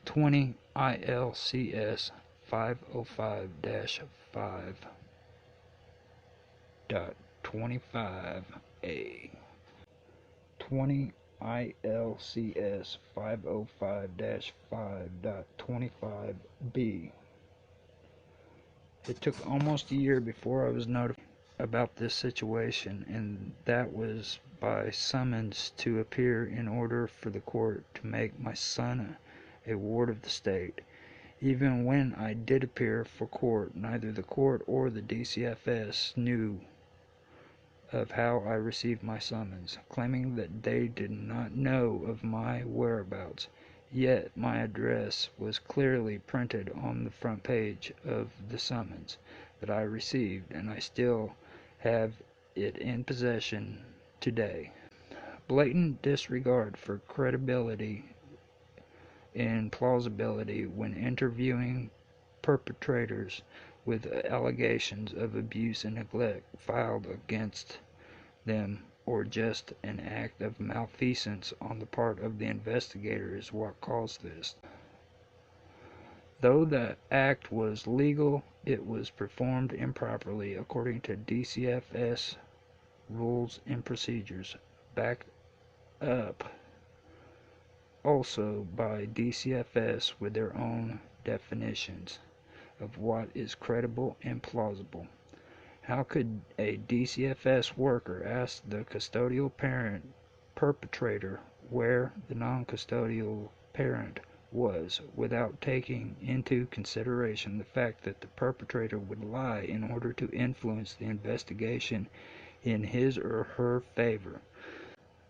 20 ILCS 505-5.25a. 20 ILCS 505-5.25b. It took almost a year before I was notified about this situation, and that was by summons to appear in order for the court to make my son a ward of the state. Even when I did appear for court, neither the court or the DCFS knew of how I received my summons, claiming that they did not know of my whereabouts. Yet my address was clearly printed on the front page of the summons that I received, and I still have it in possession today. Blatant disregard for credibility and plausibility when interviewing perpetrators with allegations of abuse and neglect filed against them, or just an act of malfeasance on the part of the investigator is what caused this. Though the act was legal, it was performed improperly according to DCFS Rules and Procedures, backed up also by DCFS with their own definitions of what is credible and plausible. How could a DCFS worker ask the custodial parent perpetrator where the non-custodial parent was without taking into consideration the fact that the perpetrator would lie in order to influence the investigation in his or her favor,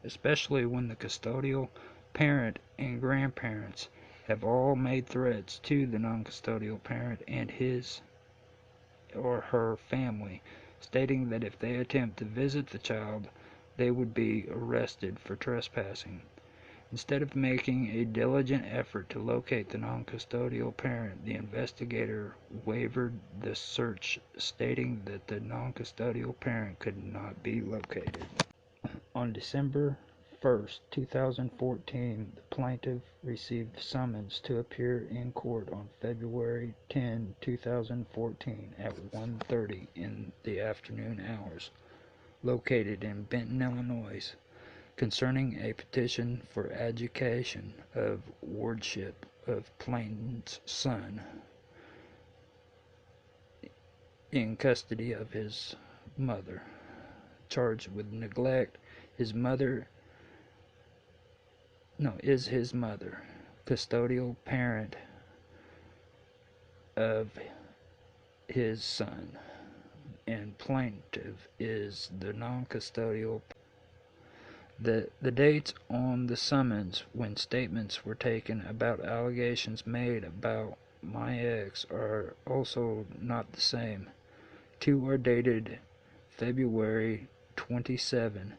especially when the custodial parent and grandparents have all made threats to the non-custodial parent and his or her family, stating that if they attempt to visit the child, they would be arrested for trespassing. Instead of making a diligent effort to locate the non-custodial parent, the investigator waived the search, stating that the non-custodial parent could not be located. On December 1st, 2014, the plaintiff received summons to appear in court on February 10, 2014 at 1:30 in the afternoon hours, located in Benton, Illinois, concerning a petition for adjudication of wardship of Plaintiff's son in custody of his mother, charged with neglect. His mother is his mother, custodial parent of his son, and plaintiff is the non-custodial. The dates on the summons when statements were taken about allegations made about my ex are also not the same. Two are dated February 27,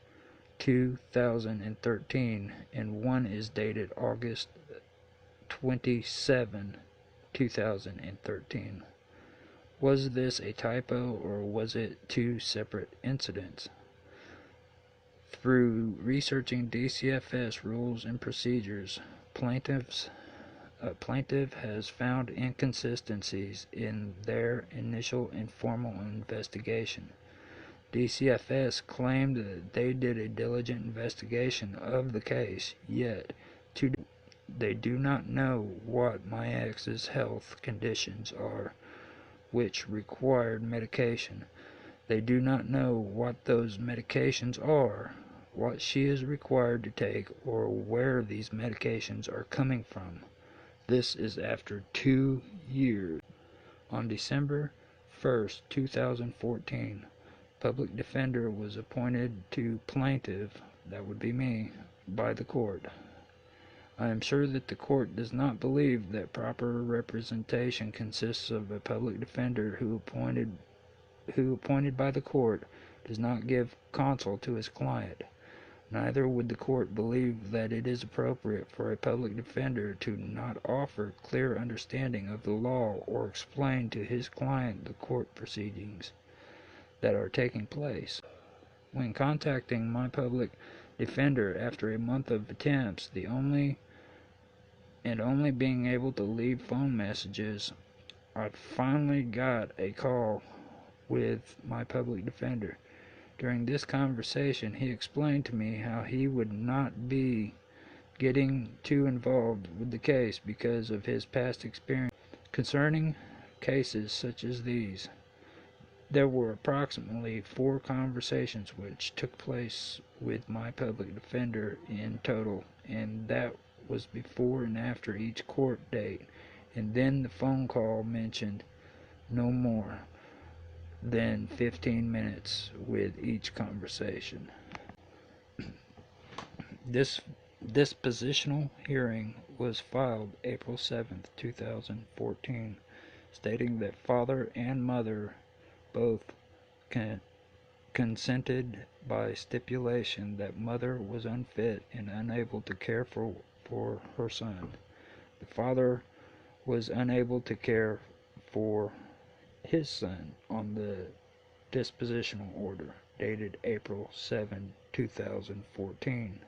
2013, and one is dated August 27, 2013. Was this a typo, or was it two separate incidents? Through researching DCFS rules and procedures, plaintiff has found inconsistencies in their initial and formal investigation. DCFS claimed that they did a diligent investigation of the case, yet they do not know what my ex's health conditions are, which required medication. They do not know what those medications are, what she is required to take, or where these medications are coming from. This is after 2 years. On December 1st, 2014, public defender was appointed to plaintiff, that would be me, by the court. I am sure that the court does not believe that proper representation consists of a public defender who appointed by the court does not give counsel to his client. Neither would the court believe that it is appropriate for a public defender to not offer clear understanding of the law or explain to his client the court proceedings that are taking place. When contacting my public defender after a month of attempts, the only and only being able to leave phone messages, I finally got a call with my public defender. During this conversation, he explained to me how he would not be getting too involved with the case because of his past experience. Concerning cases such as these, there were approximately 4 conversations which took place with my public defender in total, and that was before and after each court date, and then the phone call mentioned no more than 15 minutes with each conversation. This dispositional hearing was filed April 7th, 2014, stating that father and mother both consented by stipulation that mother was unfit and unable to care for her son. The father was unable to care for his son on the dispositional order dated April 7, 2014.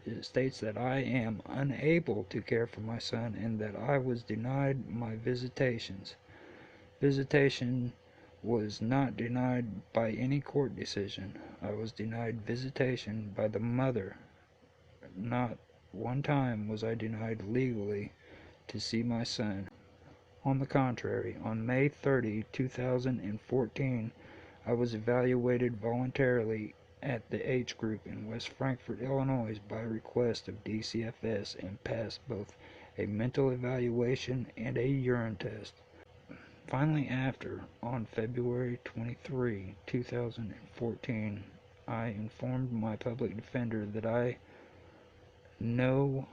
It states that I am unable to care for my son and that I was denied my visitations. Visitation was not denied by any court decision. I was denied visitation by the mother. Not one time was I denied legally to see my son. On the contrary, on May 30, 2014, I was evaluated voluntarily at the H Group in West Frankfort, Illinois by request of DCFS and passed both a mental evaluation and a urine test. Finally, on February 23, 2014, I informed my public defender that I no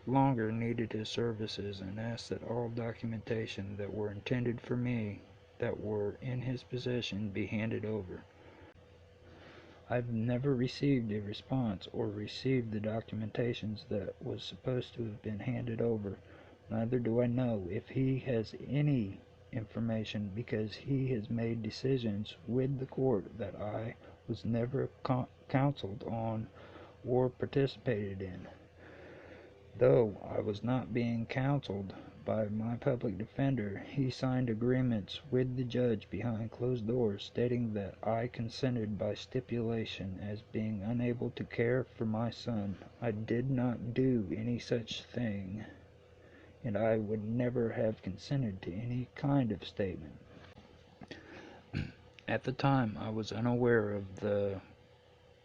longer needed his services and asked that all documentation that were intended for me that were in his possession be handed over. I've never received a response or received the documentations that was supposed to have been handed over. Neither do I know if he has any information because he has made decisions with the court that I was never counseled on or participated in. Though I was not being counseled by my public defender, he signed agreements with the judge behind closed doors stating that I consented by stipulation as being unable to care for my son. I did not do any such thing, and I would never have consented to any kind of statement. At the time, I was unaware of the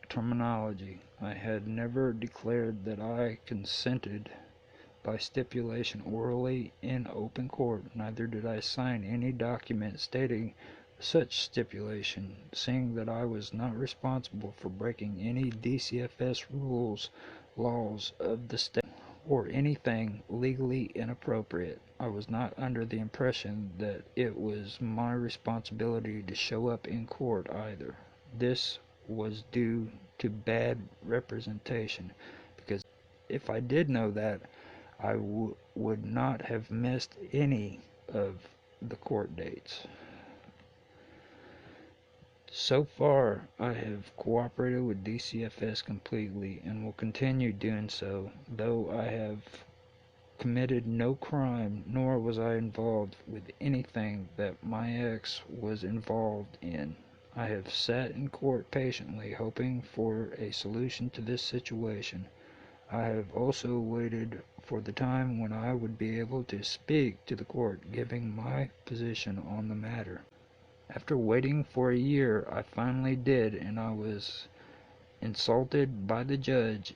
terminology. I had never declared that I consented by stipulation orally in open court, neither did I sign any document stating such stipulation, seeing that I was not responsible for breaking any DCFS rules, laws of the state, or anything legally inappropriate. I was not under the impression that it was my responsibility to show up in court either. This was due to bad representation, because if I did know that, I would not have missed any of the court dates. So far, I have cooperated with DCFS completely and will continue doing so, though I have committed no crime, nor was I involved with anything that my ex was involved in. I have sat in court patiently, hoping for a solution to this situation. I have also waited for the time when I would be able to speak to the court, giving my position on the matter. After waiting for a year, I finally did, and I was insulted by the judge,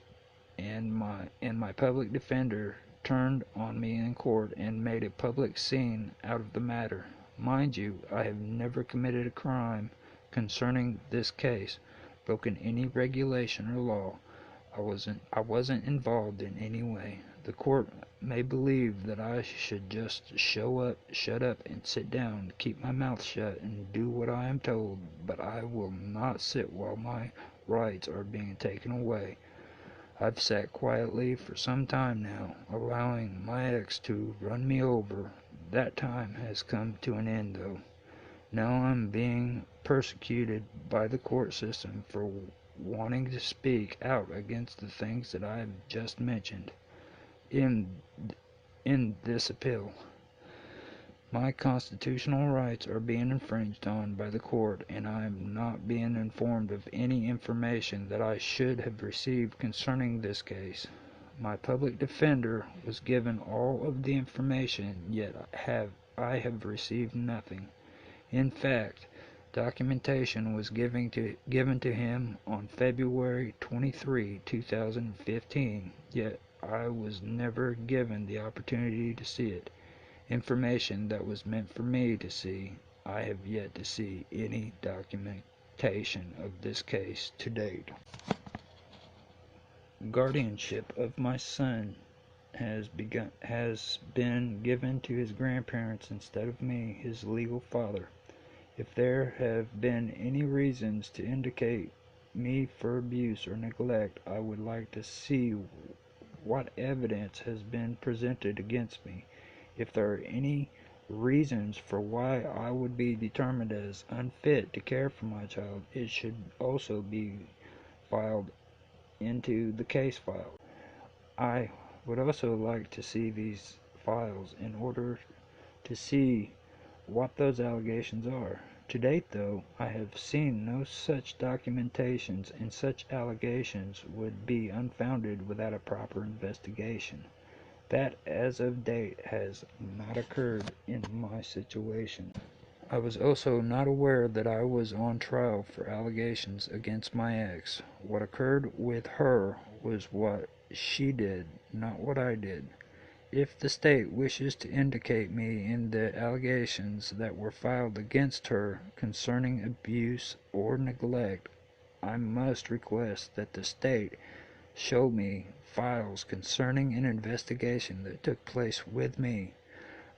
and my public defender turned on me in court and made a public scene out of the matter. Mind you, I have never committed a crime concerning this case, broken any regulation or law. I wasn't involved in any way. The court may believe that I should just shut up, and sit down, keep my mouth shut, and do what I am told, but I will not sit while my rights are being taken away. I've sat quietly for some time now, allowing my ex to run me over. That time has come to an end, though. Now I'm being persecuted by the court system for wanting to speak out against the things that I have just mentioned. in this appeal. My constitutional rights are being infringed on by the court, and I am not being informed of any information that I should have received concerning this case. My public defender was given all of the information, yet I have received nothing. In fact, documentation was given to him on February 23, 2015, yet I was never given the opportunity to see it. Information that was meant for me to see. I have yet to see any documentation of this case to date. Guardianship of my son has been given to his grandparents instead of me, his legal father. If there have been any reasons to indicate me for abuse or neglect, I would like to see what evidence has been presented against me. If there are any reasons for why I would be determined as unfit to care for my child, it should also be filed into the case file. I would also like to see these files in order to see what those allegations are. To date, though, I have seen no such documentations, and such allegations would be unfounded without a proper investigation. That, as of date, has not occurred in my situation. I was also not aware that I was on trial for allegations against my ex. What occurred with her was what she did, not what I did. If the state wishes to indicate me in the allegations that were filed against her concerning abuse or neglect, I must request that the state show me files concerning an investigation that took place with me.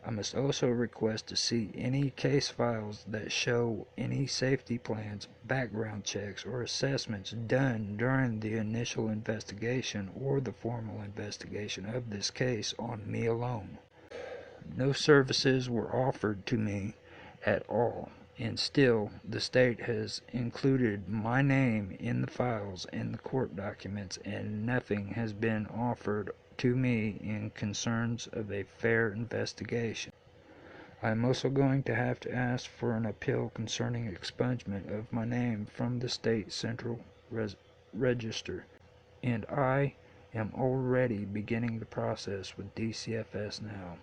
I must also request to see any case files that show any safety plans, background checks, or assessments done during the initial investigation or the formal investigation of this case on me alone. No services were offered to me at all, and still the state has included my name in the files and the court documents, and nothing has been offered to me in concerns of a fair investigation. I am also going to have to ask for an appeal concerning expungement of my name from the state central register, and I am already beginning the process with DCFS now.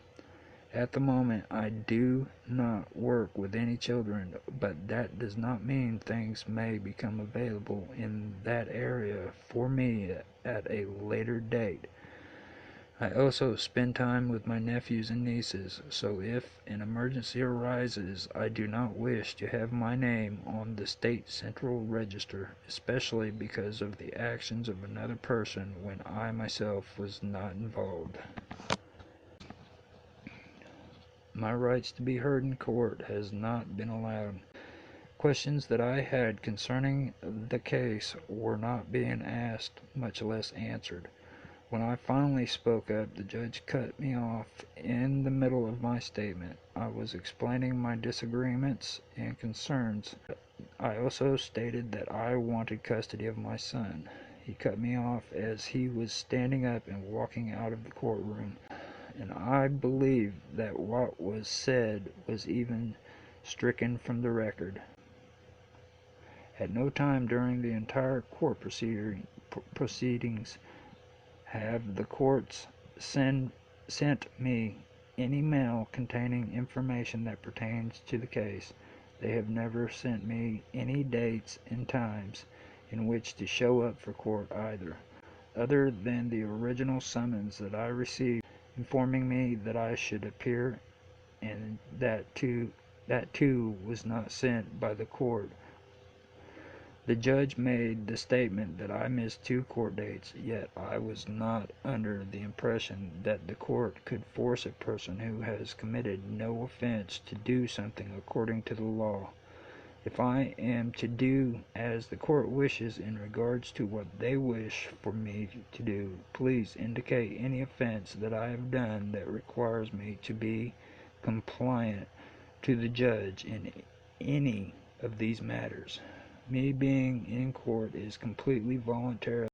At the moment, I do not work with any children, but that does not mean things may become available in that area for me at a later date. I also spend time with my nephews and nieces, so if an emergency arises, I do not wish to have my name on the state central register, especially because of the actions of another person when I myself was not involved. My rights to be heard in court has not been allowed. Questions that I had concerning the case were not being asked, much less answered. When I finally spoke up, the judge cut me off in the middle of my statement. I was explaining my disagreements and concerns. I also stated that I wanted custody of my son. He cut me off as he was standing up and walking out of the courtroom, and I believe that what was said was even stricken from the record. At no time during the entire court proceedings have the courts sent me any mail containing information that pertains to the case. They have never sent me any dates and times in which to show up for court either, other than the original summons that I received informing me that I should appear, and that too was not sent by the court. The judge made the statement that I missed 2 court dates, yet I was not under the impression that the court could force a person who has committed no offense to do something according to the law. If I am to do as the court wishes in regards to what they wish for me to do, please indicate any offense that I have done that requires me to be compliant to the judge in any of these matters. Me being in court is completely voluntary.